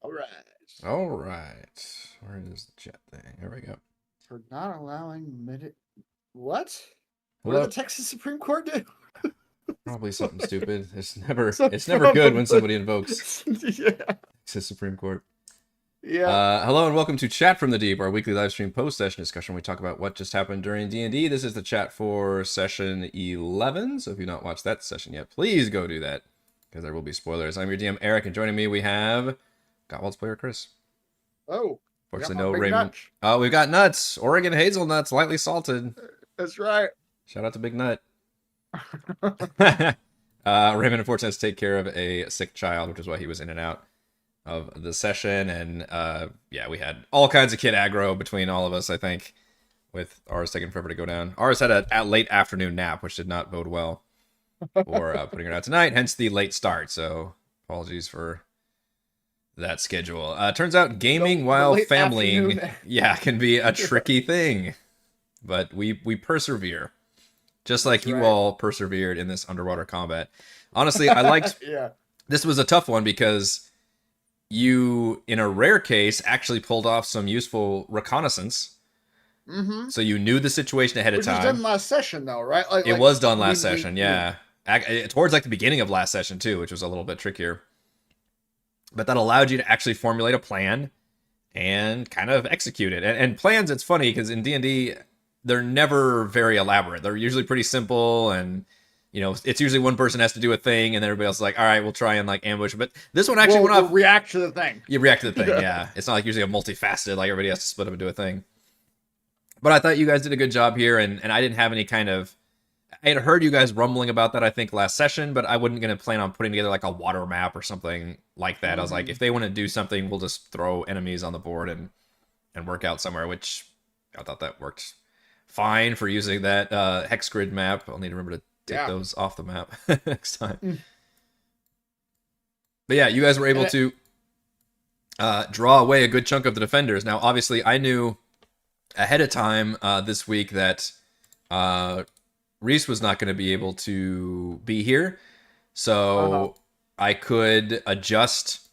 All right. All right. Where is the chat thing? There we go. For not allowing minute. What? What did the Hello. Texas Supreme Court do? Probably something stupid. It's never So it's never good when probably. somebody invokes Yeah. the Supreme Court. Yeah. Hello and welcome to Chat from the Deep, our weekly live stream post-session discussion. We talk about what just happened during D&D. This is the chat for session 11. So if you've not watched that session yet, please go do that because there will be spoilers. I'm your DM Eric, and joining me we have Gottwald's player Chris. Oh, we got Fortunately, my no big Raven. nut. Oh, we've got nuts. Oregon hazelnuts, lightly salted. That's right. Shout out to Big Nut. Raymond unfortunately has to take care of a sick child, which is why he was in and out of the session. And yeah, we had all kinds of kid aggro between all of us, I think, with ours taking forever to go down. Ours had a late afternoon nap, which did not bode well for putting her out tonight, hence the late start. So apologies for that schedule. Turns out gaming The while late familying, afternoon. yeah, can be a tricky thing. But we persevere. Just like That's you right. all persevered in this underwater combat. Honestly, I liked Yeah. this was a tough one because you, in a rare case, actually pulled off some useful reconnaissance. Mm-hmm. So you knew the situation ahead of Which was done time. last session, though, right? It was done we last session, yeah. Towards like the beginning of last session too, which was a little bit trickier. But that allowed you to actually formulate a plan and kind of execute it. And plans, it's funny because in D&D, they're never very elaborate. They're usually pretty simple, and it's usually one person has to do a thing, and then everybody else is like, all right, we'll try and like ambush. But this one actually went we'll off. react to the thing. You react to the thing, yeah. It's not like usually a multifaceted, like everybody has to split up and do a thing. But I thought you guys did a good job here, and I didn't have any kind of. I had heard you guys rumbling about that, I think, last session, but I wasn't going to plan on putting together like a water map or something like that. I was like, if they want to do something, we'll just throw enemies on the board and work out somewhere, which I thought that worked fine for using that hex grid map. I'll need to remember to take those off the map next time. But yeah, you guys were able to draw away a good chunk of the defenders. Now, obviously, I knew ahead of time this week that Reese was not going to be able to be here, so I could adjust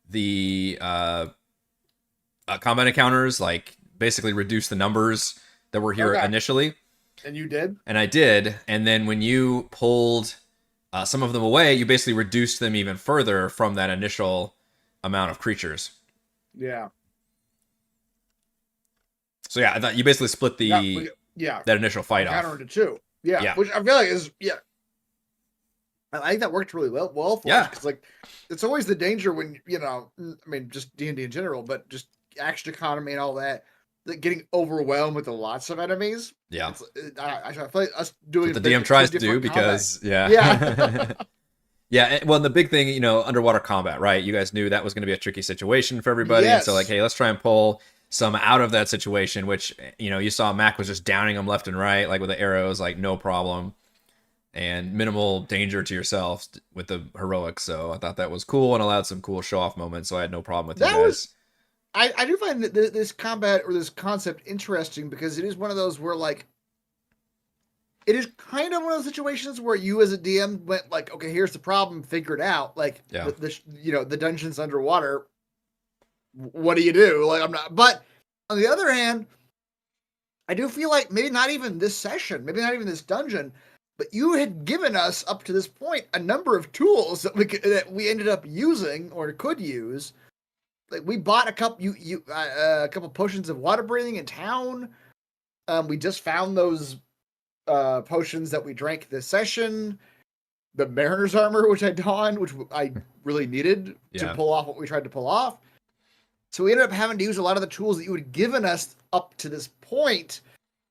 the combat encounters, like basically reduce the numbers that were here initially. And you did? And I did. And then when you pulled some of them away, you basically reduced them even further from that initial amount of creatures. Yeah. So yeah, I thought you basically split the that initial fight off. Counter into two. Yeah. Which I feel like is I think that worked really well for us, because like it's always the danger when just D&D in general, but just action economy and all that, like getting overwhelmed with the lots of enemies. Yeah, I feel like us doing what the DM tries to do because yeah. Well, the big thing, underwater combat, right? You guys knew that was going to be a tricky situation for everybody, and so like, hey, let's try and pull some out of that situation. Which you saw Mac was just downing them left and right, like with the arrows, like no problem, and minimal danger to yourself with the heroics. So I thought that was cool and allowed some cool show off moments. So I had no problem with that. I do find this combat or this concept interesting because it is one of those where like it is kind of one of those situations where you as a DM went like, okay, here's the problem, figure it out. Like the dungeon's underwater. What do you do? Like I'm not. But on the other hand, I do feel like maybe not even this session, maybe not even this dungeon, but you had given us up to this point a number of tools that we ended up using or could use. Like we bought a couple potions of water breathing in town. We just found those potions that we drank this session. The Mariner's armor, which I donned, which I really needed to pull off what we tried to pull off. So we ended up having to use a lot of the tools that you had given us up to this point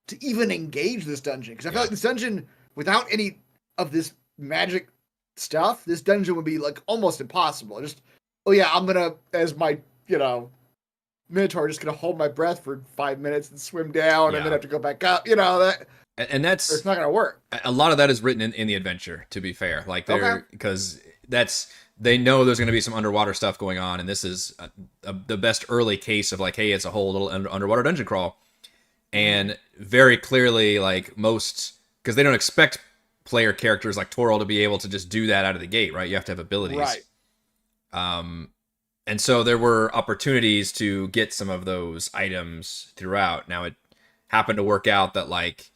to even engage this dungeon. Because I feel like this dungeon, without any of this magic stuff, this dungeon would be like almost impossible. Just, I'm gonna, as my Minotaur, just gonna hold my breath for 5 minutes and swim down and then have to go back up. That. And that's it's not gonna work. A lot of that is written in the adventure, to be fair. Like because they know there's going to be some underwater stuff going on, and this is the best early case of like, hey, it's a whole little underwater dungeon crawl, and very clearly, like most, because they don't expect player characters like Toril to be able to just do that out of the gate, right? You have to have abilities, right? And so there were opportunities to get some of those items throughout. Now it happened to work out that like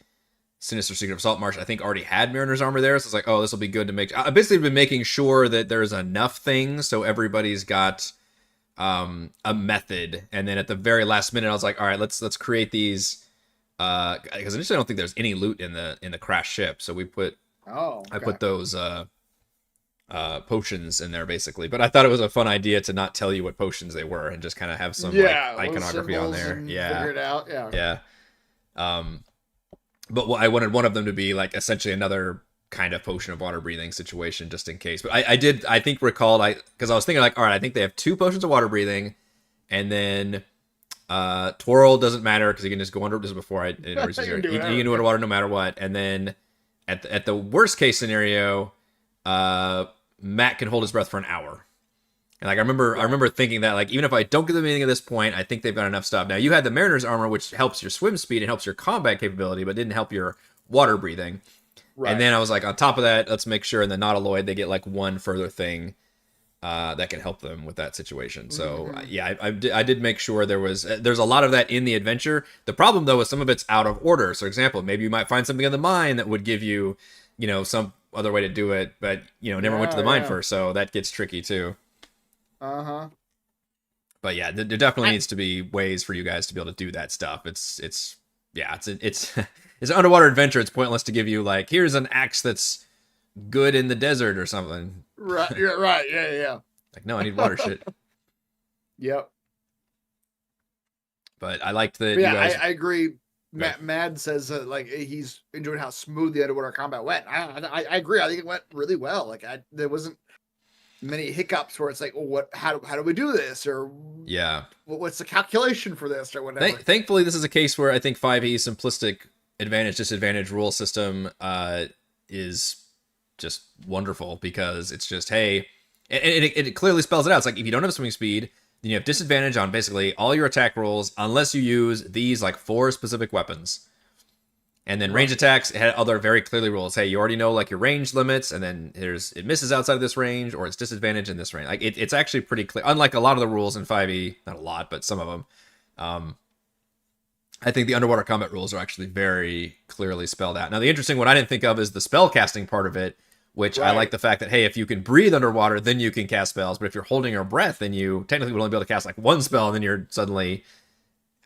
Sinister Secret of Saltmarsh, I think already had Mariner's armor there, so it's like, oh, this will be good to make. I basically been making sure that there's enough things so everybody's got a method. And then at the very last minute, I was like, all right, let's create these. Because initially I don't think there's any loot in the crash ship, so we put I put those potions in there basically. But I thought it was a fun idea to not tell you what potions they were and just kind of have some like iconography on there. Yeah, figure it out. Yeah. But I wanted one of them to be like essentially another kind of potion of water breathing situation just in case. But I think recalled because I was thinking like, all right, I think they have 2 potions of water breathing, and then twirl doesn't matter because you can just go under. This is before you can do underwater no matter what. And then at the worst case scenario, Matt can hold his breath for an hour. And like I remember thinking that like even if I don't give them anything at this point, I think they've got enough stuff. Now you had the Mariner's armor, which helps your swim speed and helps your combat capability, but didn't help your water breathing. Right. And then I was like, on top of that, let's make sure in the Nautiloid they get like one further thing that can help them with that situation. So yeah, I did make sure there's a lot of that in the adventure. The problem though is some of it's out of order. So for example, maybe you might find something in the mine that would give you, some other way to do it, but never went to the mine first. So that gets tricky too. But yeah, there definitely needs to be ways for you guys to be able to do that stuff. It's it's an underwater adventure. It's pointless to give you like, here's an axe that's good in the desert or something. Right. You're right. Yeah. Like, no, I need water shit. Yep. But I liked that. Yeah, I agree. Mad says like he's enjoyed how smooth the underwater combat went. I agree. I think it went really well. Like there wasn't many hiccups where it's like, well, how do we do this, or what's the calculation for this or whatever. Thankfully, this is a case where I think 5e's simplistic advantage disadvantage rule system is just wonderful because it's just hey, and it clearly spells it out. It's like if you don't have swimming speed, then you have disadvantage on basically all your attack rolls unless you use these like 4 specific weapons. And then range attacks, it had other very clearly rules. Hey, you already know like your range limits, and then it misses outside of this range, or it's disadvantage in this range. Like it's actually pretty clear. Unlike a lot of the rules in 5e, not a lot, but some of them. I think the underwater combat rules are actually very clearly spelled out. Now, the interesting one I didn't think of is the spell casting part of it, which I like the fact that, hey, if you can breathe underwater, then you can cast spells. But if you're holding your breath, then you technically would only be able to cast like one spell, and then you're suddenly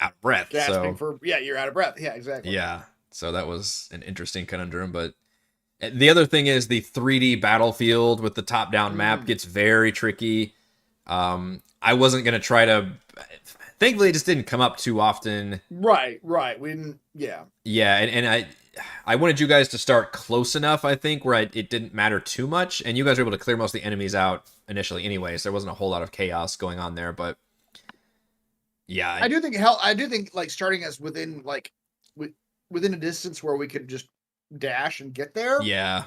out of breath. Gasping you're out of breath. Yeah, exactly. Yeah. So that was an interesting conundrum. But the other thing is the 3D battlefield with the top-down map gets very tricky. I wasn't going to try to... Thankfully, it just didn't come up too often. Right. We didn't... Yeah. Yeah, and I wanted you guys to start close enough, I think, where it didn't matter too much. And you guys were able to clear most of the enemies out initially anyway, so there wasn't a whole lot of chaos going on there. But yeah. I do think like starting us within like... within a distance where we could just dash and get there. Yeah.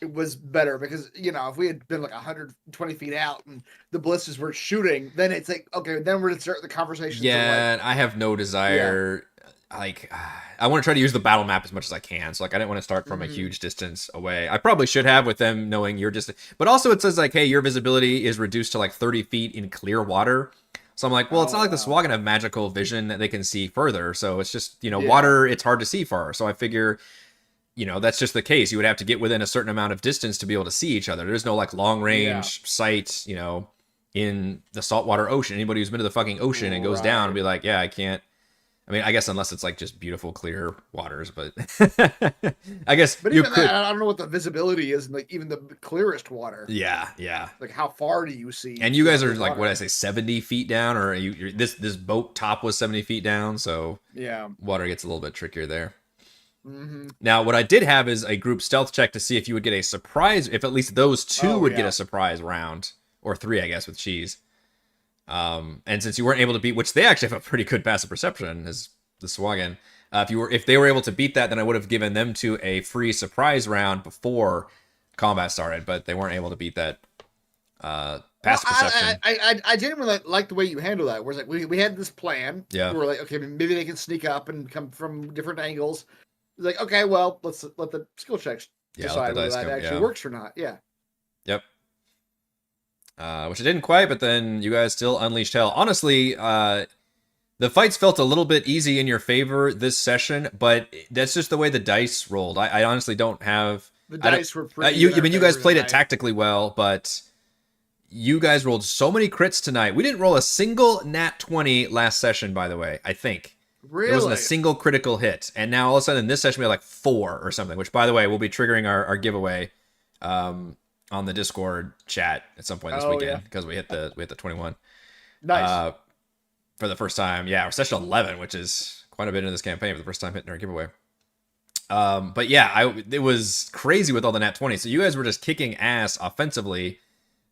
It was better because, if we had been like 120 feet out and the ballistas were shooting, then it's like, okay, then we're going to start the conversation. Yeah, and I have no desire. Yeah. Like, I want to try to use the battle map as much as I can. So, like, I didn't want to start from a huge distance away. I probably should have with them knowing your distance. But also it says, like, hey, your visibility is reduced to, like, 30 feet in clear water. So I'm like, well, it's not like the Swagan have magical vision that they can see further. So it's just, water, it's hard to see far. So I figure, that's just the case. You would have to get within a certain amount of distance to be able to see each other. There's no like long range sight, in the saltwater ocean. Anybody who's been to the fucking ocean and goes down and be like, yeah, I can't. I mean, I guess unless it's like just beautiful, clear waters, but I guess but you could. That, I don't know what the visibility is in like even the clearest water. Yeah. Like how far do you see? And you guys are like, what did I say, 70 feet down, or this boat top was 70 feet down, so water gets a little bit trickier there. Now, what I did have is a group stealth check to see if you would get a surprise, if at least those two would get a surprise round, or 3, I guess, with Cheese. And since you weren't able to beat, which they actually have a pretty good passive perception as the Swagan, if they were able to beat that, then I would have given them to a free surprise round before combat started, but they weren't able to beat that passive perception. I genuinely like the way you handle that. Where it's like we had this plan. Yeah. We were like, okay, maybe they can sneak up and come from different angles. It's like, okay, well, let's let the skill checks decide whether that actually works or not. Yeah. Yep. which it didn't quite, but then you guys still unleashed hell. Honestly, the fights felt a little bit easy in your favor this session, but that's just the way the dice rolled. I honestly don't have... The dice were pretty... I mean, you guys played it tactically well, but you guys rolled so many crits tonight. We didn't roll a single nat 20 last session, by the way, I think. Really? There wasn't a single critical hit. And now all of a sudden in this session we had like 4 or something, which, by the way, we'll be triggering our giveaway on the Discord chat at some point this weekend, because we hit the 21. Nice. For the first time. Yeah, we're session 11, which is quite a bit into this campaign for the first time hitting our giveaway. But yeah, it was crazy with all the nat 20. So you guys were just kicking ass offensively.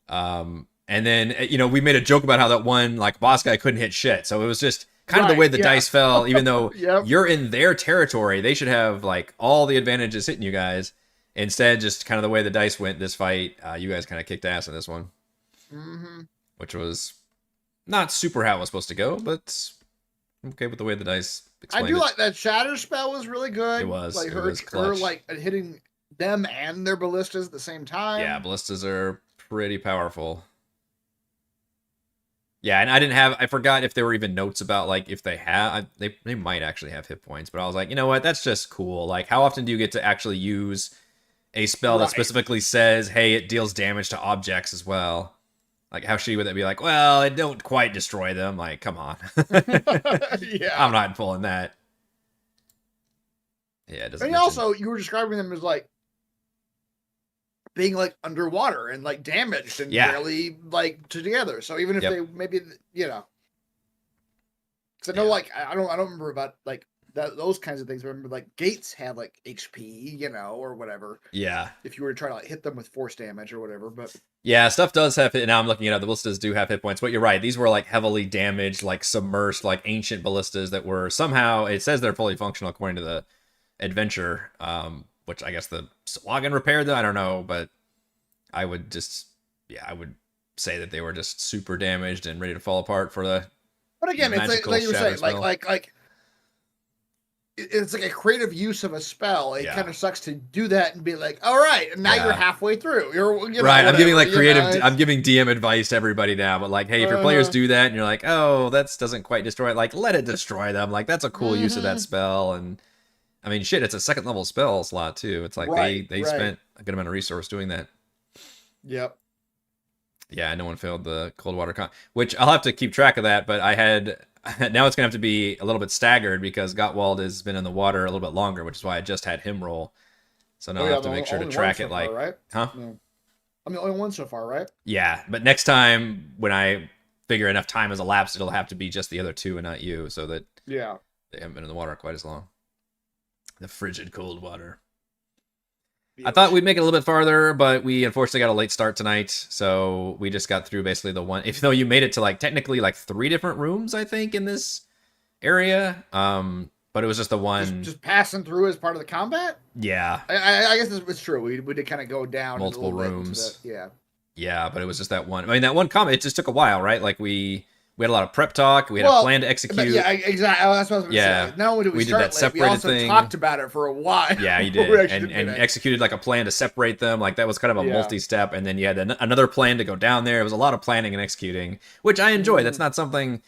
And then, we made a joke about how that one like boss guy couldn't hit shit. So it was just kind of the way the dice fell, even though you're in their territory, they should have like all the advantages hitting you guys. Instead, just kind of the way the dice went this fight, you guys kind of kicked ass in this one. Mm-hmm. Which was not super how it was supposed to go, but okay with the way the dice explained I do it. like that shatter spell was really good. It was. Like it her, was clutch. like hitting them and their ballistas at the same time. Yeah, ballistas are pretty powerful. Yeah, and I forgot if there were even notes about like if they have, they might actually have hit points, but I was like, you know what, that's just cool. Like, how often do you get to actually use a spell that specifically says, hey, it deals damage to objects as well? Like, how shitty would that be? Like, well, it don't quite destroy them. Like, come on. Yeah. I'm not pulling that. Yeah, it doesn't. And also, you were describing them as like being like underwater and like damaged and barely like together. So even if they maybe because I know like I don't remember about like those kinds of things. I remember like gates had like HP, or whatever. Yeah. If you were to try to like hit them with force damage or whatever, but yeah, stuff does have hit. Now I'm looking at it. The ballistas do have hit points, but you're right. These were like heavily damaged, like submersed, like ancient ballistas that were somehow. It says they're fully functional according to the adventure, which I guess the Swagan repaired them. I don't know, but I would just, I would say that they were just super damaged and ready to fall apart for the. But again, it's like you were saying, like it's like a creative use of a spell. It kind of sucks to do that and be like, all right, and now you're halfway through. You're right. Whatever, I'm giving like creative. I'm giving DM advice to everybody now, but like, hey, if your players do that and you're like, oh, that doesn't quite destroy it, like, let it destroy them. Like, that's a cool use of that spell. And I mean, shit, it's a second level spell slot too. It's like they spent a good amount of resource doing that. Yep. Yeah, no one failed the cold water which I'll have to keep track of that. But I had. Now it's going to have to be a little bit staggered because Gottwald has been in the water a little bit longer, which is why I just had him roll. So now I have to make sure to track it like... right? Huh? No. I'm the only one so far, right? Yeah, but next time when I figure enough time has elapsed, it'll have to be just the other two and not you, so that they haven't been in the water quite as long. The frigid cold water. I thought we'd make it a little bit farther, but we unfortunately got a late start tonight, so we just got through basically the one. Even though you made it to like technically like 3 different rooms, I think, in this area, but it was just the one. Just passing through as part of the combat. Yeah, I guess it's true. We did kind of go down multiple rooms. Yeah, but it was just that one. I mean, that one combat. It just took a while, right? Like we had a lot of prep talk. We had a plan to execute. Yeah, exactly. That's what I was going to say. Not only did we did that separated we also thing. Talked about it for a while. Yeah, you did, and executed like a plan to separate them. Like that was kind of a multi-step, and then you had another plan to go down there. It was a lot of planning and executing, which I enjoy. That's not something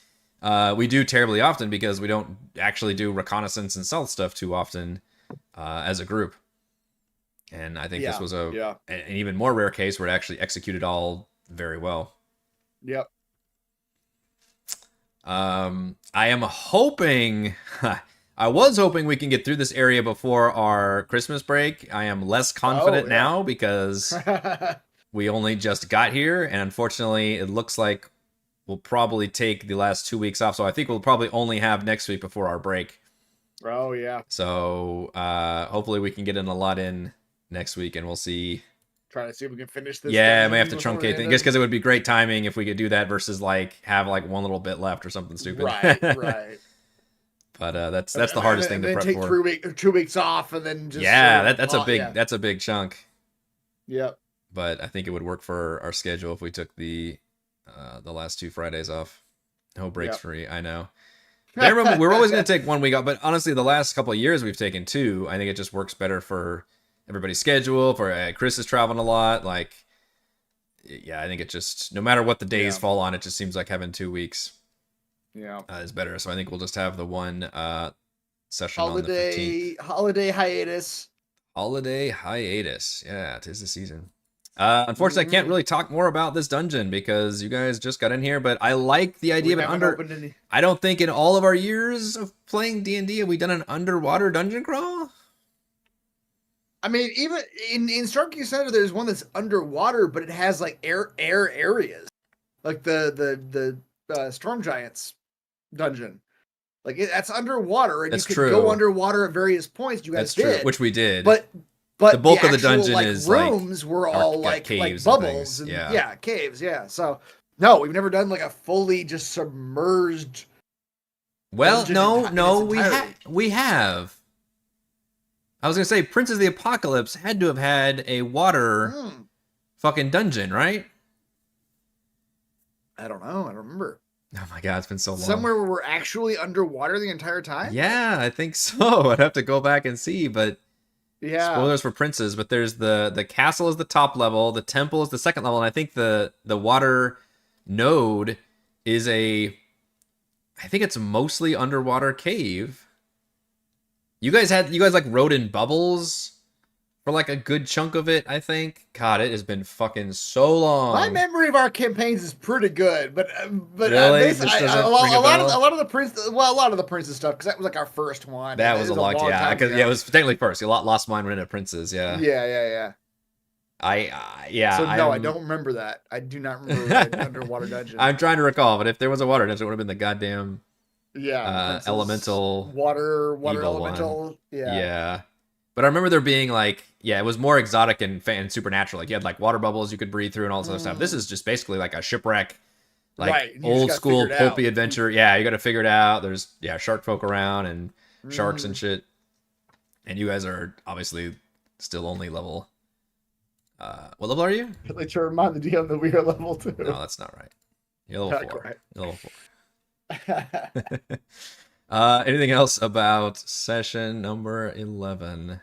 we do terribly often because we don't actually do reconnaissance and stealth stuff too often as a group. And I think this was an even more rare case where it actually executed all very well. Yep. I am hoping, I was hoping we can get through this area before our Christmas break. I am less confident now because we only just got here, and unfortunately it looks like we'll probably take the last 2 weeks off, so I think we'll probably only have next week before our break. Oh, yeah. So hopefully we can get in a lot in next week, and we'll see. Trying to see if we can finish this. Yeah, I may have to truncate things just because it would be great timing if we could do that versus like have like one little bit left or something stupid. Right. But that's the hardest thing to prep take for. 2 weeks off and then just that's a big chunk. Yep. But I think it would work for our schedule if we took the last 2 Fridays off. No breaks free. I know. We're always going to take 1 week off, but honestly, the last couple of years we've taken 2. I think it just works better for everybody's schedule. For Chris is traveling a lot. Like, yeah, I think it just, no matter what the days Yeah. fall on, it just seems like having 2 weeks Yeah. is better. So I think we'll just have the one session on the 15th. Holiday hiatus. Holiday hiatus. Yeah, 'tis the season. Unfortunately, I can't Mhm. really talk more about this dungeon because you guys just got in here, but I like the idea We of an haven't under. opened any. I don't think in all of our years of playing D&D have we done an underwater dungeon crawl. I mean, even in Starkey Center, there's one that's underwater, but it has like air areas, like the Storm Giants dungeon. Like that's underwater, and That's you could true. go underwater at various points. You guys That's true, did, which we did. but the bulk of the actual, dungeon like, is, like, rooms were all like caves and bubbles things, and yeah. caves, yeah. So no, we've never done like a fully just submerged. Well, dungeon no, in no, its entirety. we have. I was gonna say, Prince of the Apocalypse had to have had a water Hmm. fucking dungeon, right? I don't know. I don't remember. Oh my god, it's been so long. Somewhere where we're actually underwater the entire time. Yeah, I think so. I'd have to go back and see, but Yeah. spoilers for Princes. But there's the castle is the top level, the temple is the second level, and I think the water node is I think it's mostly underwater cave. You guys like rode in bubbles for like a good chunk of it, I think. God, it has been fucking so long. My memory of our campaigns is pretty good, but Really? this, This a doesn't lot, ring a a lot bell? of the Prince's stuff, because that was like our first one. That and was it a long, time yeah, because ago. yeah, it was technically first. You lost mine when into Princes, yeah. Yeah. Yeah. So no, I I'm- don't remember that. I do not remember an underwater dungeon. I'm trying to recall, but if there was a water dungeon, it would have been the goddamn Prince's elemental water evil one. elemental. yeah. But I remember there being like, yeah, it was more exotic and supernatural. Like you had like water bubbles you could breathe through and all this other stuff. This is just basically like a shipwreck, like Right, you just old gotta school figure it out. pulpy adventure. Yeah, you got to figure it out. There's shark folk around and sharks and shit. And you guys are obviously still only level. What level are you? Like to remind the DM that we are level 2. No, that's not right. You're level Not 4. quite. You're level 4. Anything else about session number 11?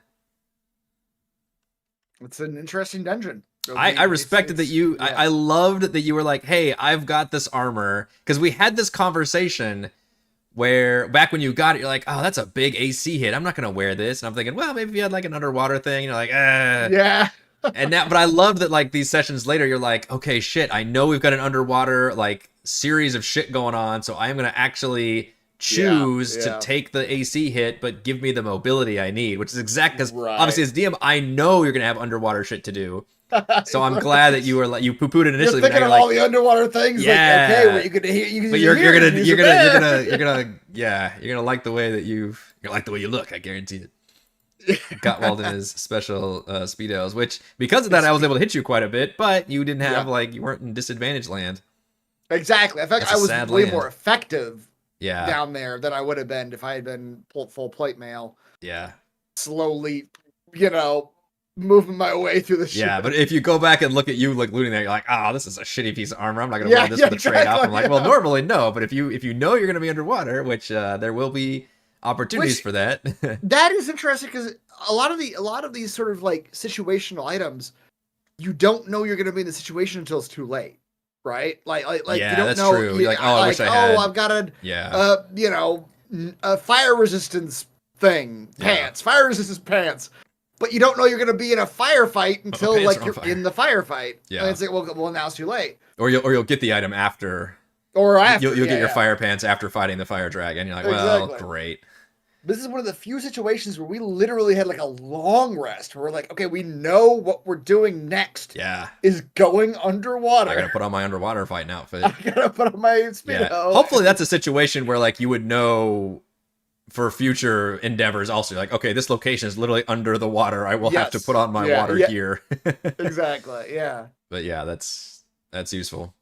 It's an interesting dungeon. I respected that you. yeah. I loved that you were like, "Hey, I've got this armor," because we had this conversation where back when you got it, you're like, "Oh, that's a big AC hit. I'm not gonna wear this." And I'm thinking, well, maybe if you had like an underwater thing, you're like, Yeah. And now, but I loved that like these sessions later, you're like, okay, shit, I know we've got an underwater like series of shit going on, so I am gonna actually choose to Yeah. take the AC hit, but give me the mobility I need, which is exact because Right. obviously as DM, I know you're gonna have underwater shit to do. So I'm glad that you were like you poo-pooed it initially, You're but now thinking you're of all like, the underwater things. Yeah. Like, okay, well, you could hear. You but you're gonna like the way you look. I guarantee it. Gottwald in his special speedos, which because of that I was able to hit you quite a bit, but you didn't have you weren't in disadvantage land. Exactly. I feel like That's a I was sad way land. more effective Yeah, down there than I would have been if I had been full plate mail, yeah, slowly, moving my way through the shit. yeah. But if you go back and look at you like looting there, you're like, oh, this is a shitty piece of armor. I'm not gonna wear this for the trade off. I'm like, well, normally no, but if you know you're gonna be underwater, which there will be opportunities for that. That is interesting because a lot of these sort of like situational items, you don't know you're going to be in the situation until it's too late, right? Like Yeah, you don't that's know. true. You're like, oh, I wish I had. I've got Yeah, a fire resistance thing, pants, fire resistance pants. But you don't know you're going to be in a firefight until pants like are on you're fire. in the firefight. Yeah. And it's like, well, now it's too late. or you'll get the item after. Or after, You'll get your yeah. fire pants after fighting the fire dragon. You're like, well, Exactly. great. This is one of the few situations where we literally had like a long rest. Where we're like, okay, we know what we're doing next Yeah, is going underwater. I gotta put on my underwater fighting outfit. I gotta put on my speedo. Yeah, hopefully that's a situation where like you would know for future endeavors. Also, like, okay, this location is literally under the water. I will have to Yes. put on my Yeah, water yeah. gear. Exactly. Yeah. But yeah, that's useful.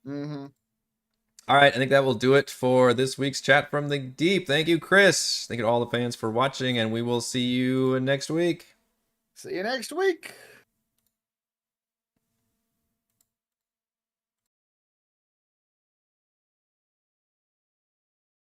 Mm-hmm. All right, I think that will do it for this week's chat from the deep. Thank you, Chris. Thank you to all the fans for watching, and we will see you next week. See you next week.